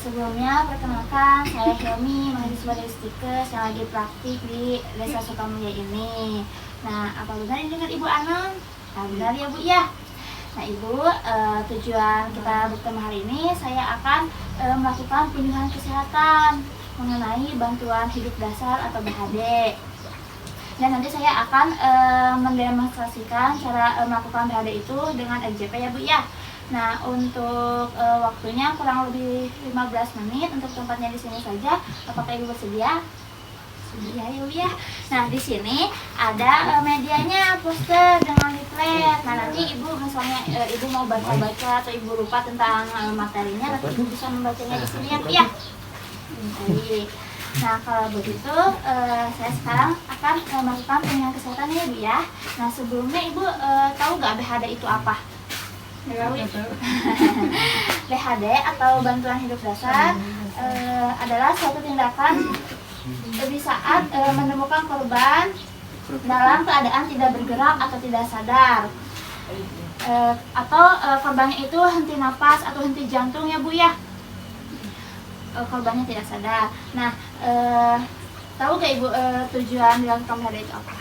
Sebelumnya, perkenalkan, saya Helmi, mahasiswa dari Stikes yang lagi praktik di Desa Sukamulya ini. Nah, apa benar ini dengan Ibu Anang? Nah, benar ya Bu ya. Nah Ibu, tujuan kita bertemu hari ini, saya akan melakukan penyuluhan kesehatan mengenai bantuan hidup dasar atau BHD. Dan nanti saya akan mendemonstrasikan cara melakukan BHD itu dengan RJP ya Bu ya. Nah, untuk waktunya kurang lebih 15 menit, untuk tempatnya di sini saja. Apakah Ibu bersedia? Sedia ya Bu ya. Nah, di sini ada medianya, poster dengan leaflet. Nah, nanti Ibu misalnya Ibu mau baca-baca atau Ibu lupa tentang materinya, nanti Ibu bisa membacanya di sini ya Bu ya. Baik. Nah, kalau begitu saya sekarang akan melakukan penyuluhan kesehatan ya Bu ya. Nah, sebelumnya Ibu tahu nggak BHD itu apa? BHD atau bantuan hidup dasar adalah suatu tindakan di saat menemukan korban dalam keadaan tidak bergerak atau tidak sadar, atau korbannya itu henti napas atau henti jantung ya Bu ya. Korbannya tidak sadar. Nah, tahu gak Ibu tujuan dilakukan BHD itu apa?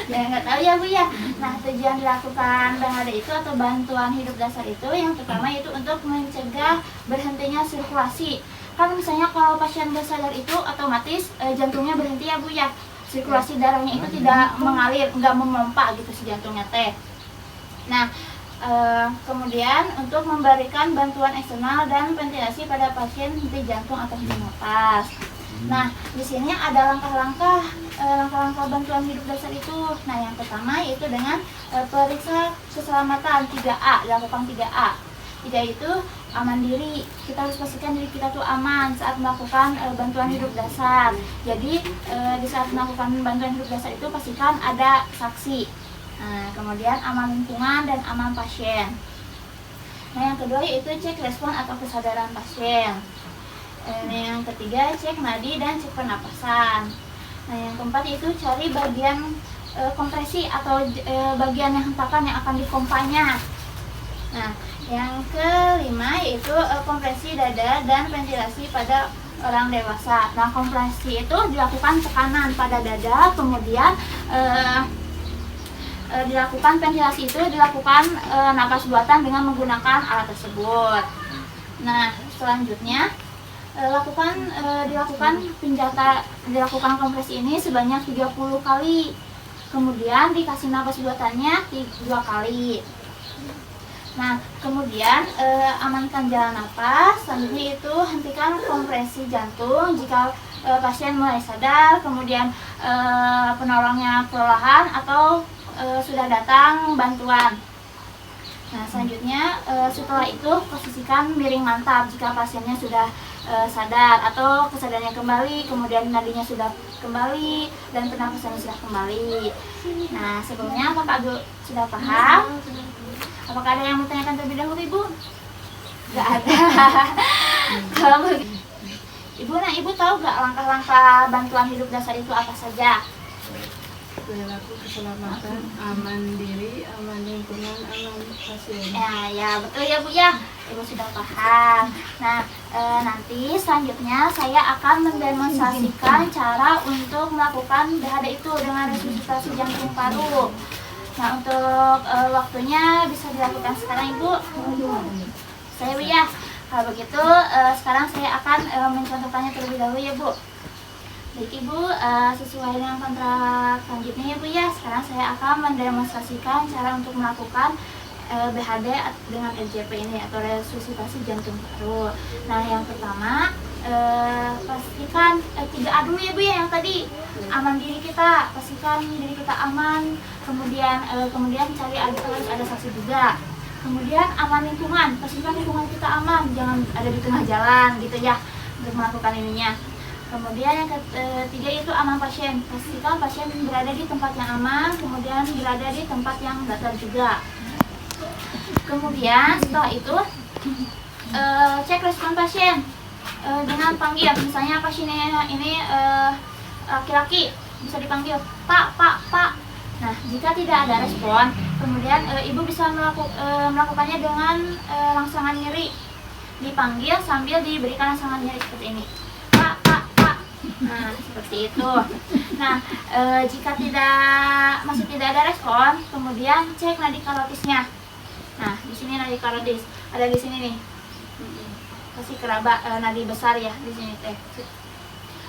Ya nggak tahu ya Bu ya. Nah, tujuan dilakukan BHD itu atau bantuan hidup dasar itu yang pertama itu untuk mencegah berhentinya sirkulasi. Kan misalnya kalau pasien nggak sadar itu otomatis jantungnya berhenti ya Bu ya. Sirkulasi darahnya itu tidak mengalir, nggak memompa gitu si jantungnya teh. Nah, kemudian untuk memberikan bantuan eksternal dan ventilasi pada pasien henti jantung atau henti napas. Nah, di sini ada langkah-langkah bantuan hidup dasar itu. Nah, yang pertama yaitu dengan periksa keselamatan 3A, dilakukan 3A. 3 itu aman diri. Kita harus pastikan diri kita tuh aman saat melakukan bantuan hidup dasar. Jadi di saat melakukan bantuan hidup dasar itu pastikan ada saksi. Nah, kemudian aman lingkungan dan aman pasien. Nah, yang kedua yaitu cek respon atau kesadaran pasien. Yang ketiga cek nadi dan cek pernapasan. Nah, yang keempat itu cari bagian kompresi atau bagian yang hentakan yang akan dipompanya. Nah, yang kelima yaitu kompresi dada dan ventilasi pada orang dewasa. Nah, kompresi itu dilakukan tekanan pada dada, kemudian dilakukan ventilasi itu dilakukan napas buatan dengan menggunakan alat tersebut. Nah, selanjutnya dilakukan kompresi ini sebanyak 30 kali. Kemudian dikasih napas buatannya 2 kali. Nah, kemudian amankan jalan napas. Selanjutnya itu hentikan kompresi jantung jika pasien mulai sadar, kemudian penolongnya kelelahan atau sudah datang bantuan. Nah, selanjutnya setelah itu posisikan miring mantap jika pasiennya sudah sadar atau kesadarannya kembali, kemudian nadinya sudah kembali dan pernapasannya sudah kembali. Nah, sebelumnya apakah Ibu sudah paham? Apakah ada yang mau tanyakan terlebih dahulu Ibu? Gak ada. Kalau Ibu, nah Ibu tahu gak langkah-langkah bantuan hidup dasar itu apa saja? Perilaku keselamatan, aman diri, aman lingkungan, aman pasien. Ya betul ya Bu ya. Ibu sudah paham. Nah, nanti selanjutnya saya akan mendemonstrasikan cara untuk melakukan BHD itu dengan resusitasi jantung paru. Nah, untuk waktunya bisa dilakukan sekarang Ibu. Saya Bu ya. Kalau begitu sekarang saya akan mencontohkannya terlebih dahulu ya Bu. Baik Ibu, sesuai dengan kontrak selanjutnya ya Bu ya. Sekarang saya akan mendemonstrasikan cara untuk melakukan BHD dengan RJP ini atau resusitasi jantung paru. Nah, yang pertama pastikan 3A dulu ya Bu ya, yang tadi aman diri kita, pastikan diri kita aman. Kemudian cari harus ada saksi juga. Kemudian aman lingkungan, pastikan lingkungan kita aman, jangan ada di tengah jalan gitu ya untuk melakukan ininya. Kemudian yang ketiga itu aman pasien, pastikan pasien berada di tempat yang aman, kemudian berada di tempat yang datar juga. Kemudian setelah itu cek respon pasien dengan panggil, misalnya pasiennya ini laki-laki, bisa dipanggil Pak, Pak, Pak. Nah, jika tidak ada respon, kemudian Ibu bisa melakukannya dengan rangsangan nyeri. dipanggil sambil diberikan rangsangan nyeri seperti ini. Pak, Pak, Pak. Nah, seperti itu. Nah, jika masih tidak ada respon, kemudian cek nadi karotisnya. Nah, di sini nadi karotis ada di sini nih. Kasih keraba nadi besar ya di sini teh.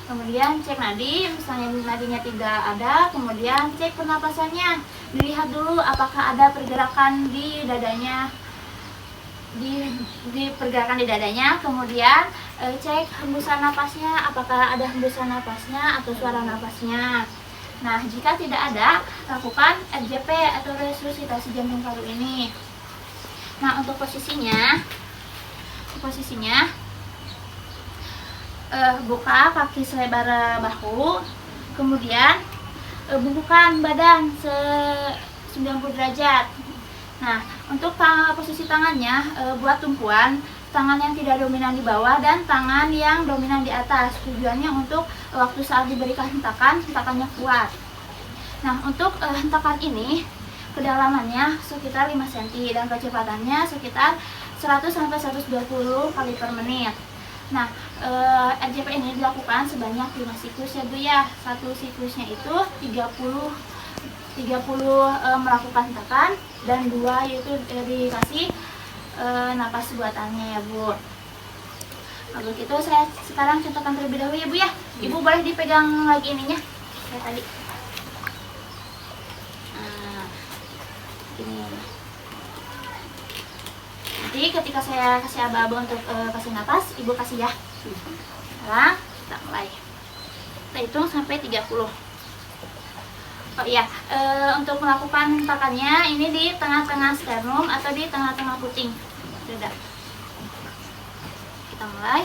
Kemudian cek nadi, misalnya nadinya tidak ada, kemudian cek pernapasannya. Dilihat dulu apakah ada pergerakan di dadanya, di pergerakan di dadanya. Kemudian cek hembusan napasnya, apakah ada hembusan napasnya atau suara napasnya. Nah, jika tidak ada, lakukan RJP atau resusitasi jantung paru ini. Nah, untuk posisinya buka kaki selebar bahu, kemudian bungkukkan badan 90 derajat. Nah, untuk posisi tangannya, buat tumpuan tangan yang tidak dominan di bawah dan tangan yang dominan di atas. Tujuannya untuk waktu saat diberikan hentakannya kuat. Nah, untuk hentakan ini kedalamannya sekitar 5 cm dan kecepatannya sekitar 100-120 kali per menit. Nah, RJP ini dilakukan sebanyak 5 siklus ya Bu ya. Satu siklusnya itu 30 melakukan hentakan dan 2 yaitu dikasih napas buatannya ya Bu. Kalau gitu saya sekarang contohkan terlebih dahulu ya Bu ya. Ibu boleh dipegang lagi ininya kayak tadi. Nah, gini. Nanti ketika saya kasih aba-aba untuk kasih napas, Ibu kasih ya. Sekarang kita mulai. Kita hitung sampai 30. Oh iya, untuk melakukan hentakannya ini di tengah-tengah sternum atau di tengah-tengah puting dada. Kita mulai.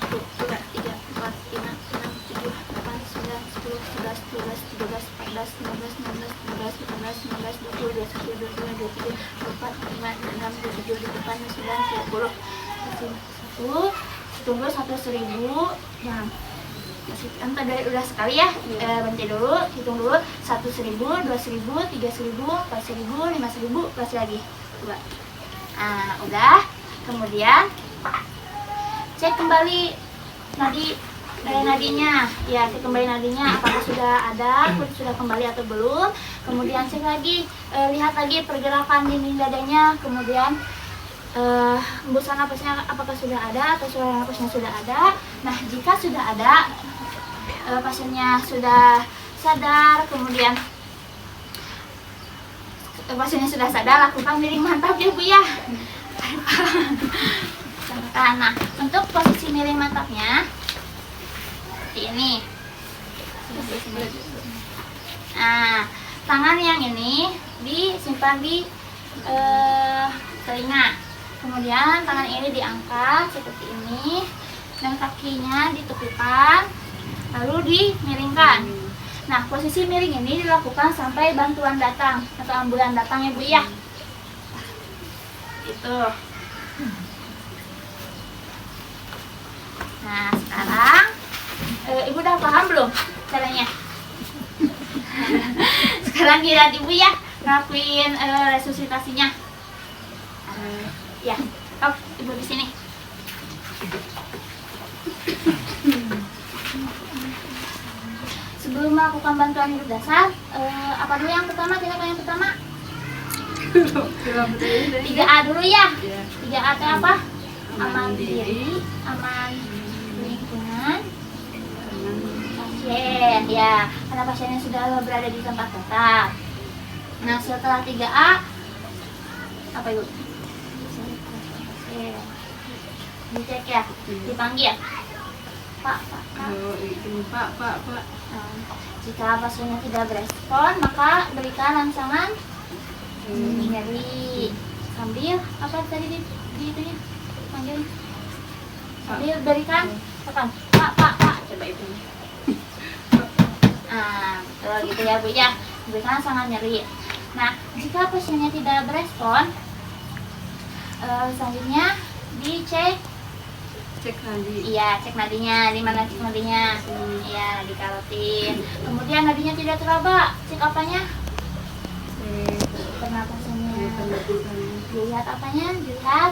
1, 2, 3, 4, 5, 6, 7, 8, 9, 10, 11, 12, 13, 14, 15, 16, 17, 18, 19, 20, 21, 22, 23, 24, 25, 26, 27, 28, 29, 30. Kasih 1, tunggu 1.000. Nah, kan tadi udah sekali ya, bantu dulu, hitung dulu 1.000, 2.000, 3.000, 4.000, 5.000, plus lagi 2. Nah, udah. Kemudian cek kembali nadinya, ya cek kembali nadinya apakah sudah ada, sudah kembali atau belum. Kemudian cek lagi, lihat lagi pergerakan dinding dadanya, kemudian hembusan napasnya apakah sudah ada atau suara napasnya sudah ada. Nah, jika sudah ada, pasiennya sudah sadar, kemudian pasiennya sudah sadar, lakukan miring mantap ya Bu ya. Nah, untuk posisi miring mantapnya seperti ini. Nah, tangan yang ini disimpan di telinga. Kemudian tangan ini diangkat seperti ini dan kakinya ditekukan lalu dimiringkan. Nah, posisi miring ini dilakukan sampai bantuan datang atau ambulan datang ya Bu ya. Itu. Nah, sekarang Ibu udah paham belum caranya? Sekarang kira Ibu ya ngelakuin resusitasinya. Ya, oh, Ibu di sini. Sebelum melakukan bantuan hidup dasar, apa dulu yang pertama? Tindakan yang pertama? 3A dulu ya. 3A itu apa? Aman diri, aman lingkungan, pasien. Ya, karena pasiennya sudah berada di tempat tetap. Nah, setelah 3A, apa Ibu? Dicek ya, dipanggil. Pak. Jika pasiennya tidak berespon, maka berikan rangsangan nyeri sambil apa tadi di itunya panggil sambil berikan tekan Pak coba Ibu. Betul gitu ya Bu ya, berikan rangsangan nyeri. Nah, jika pasiennya tidak berespon, selanjutnya dicek nadi. Iya, cek nadinya. Di mana cek nadinya? Iya, di karotin. Kemudian nadinya tidak teraba, cek apanya? Pernapasannya. Dilihat apanya? Dilihat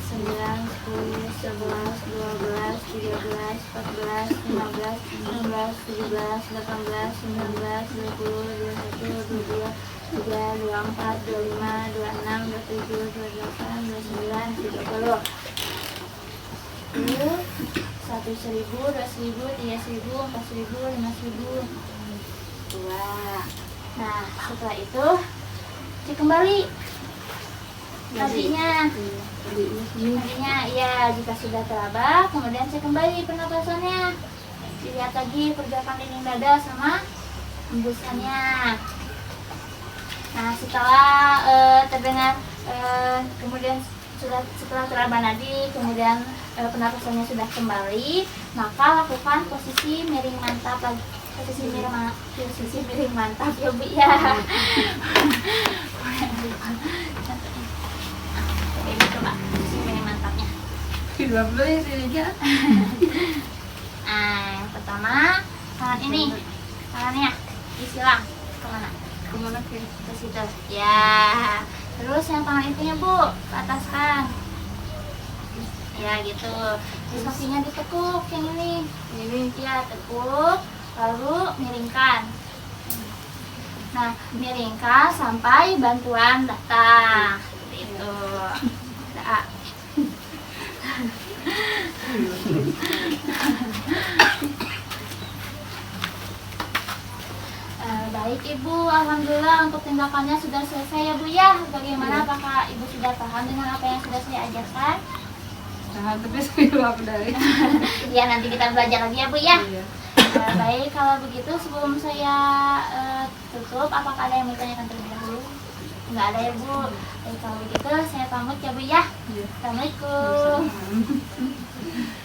9, 10, 11, 12, 13, 14, 15, 16, 17, 18, 19, 20, 21, 22, 23, 24, 25, 26, 27, 28, 29, 30. 1.000, 2.000, 3.000, 4.000, 5.000. Dua. Nah, setelah itu cek kembali nadinya. Nadinya ya, jika sudah teraba, kemudian cek kembali pernapasannya. Dilihat lagi pergerakan dinding dada sama hembusannya. Nah, setelah terdengar kemudian setelah teraba nadi, kemudian pernapasannya sudah kembali, maka lakukan posisi miring mantap lagi. Posisi miring mantap ya Bu ya. Ini coba posisi miring mantapnya. Dua dulu ya sininya. Nah, yang pertama tangan ini, tangannya disilang kemana? Kemana ke? Ke situ. Ya. Terus yang tangan itunya Bu, ke atas kan. Ya gitu. Terus kakinya ditekuk yang ini. Ini. Ya, tekuk, lalu miringkan. Nah, miringkan sampai bantuan datang. Seperti itu. Dah. Baik Ibu, alhamdulillah untuk tindakannya sudah selesai ya Bu ya. Bagaimana, apakah Ibu sudah paham dengan apa yang sudah saya ajarkan? Nah, tapi saya apa dari? Ya, nanti kita belajar lagi ya Bu ya. Iya. Baik, kalau begitu sebelum saya tutup, apakah ada yang mau ditanyakan terlebih dahulu? Enggak ada ya Bu. Baik, kalau begitu saya pamit ya Bu ya. Iya. Assalamualaikum. Sama-sama.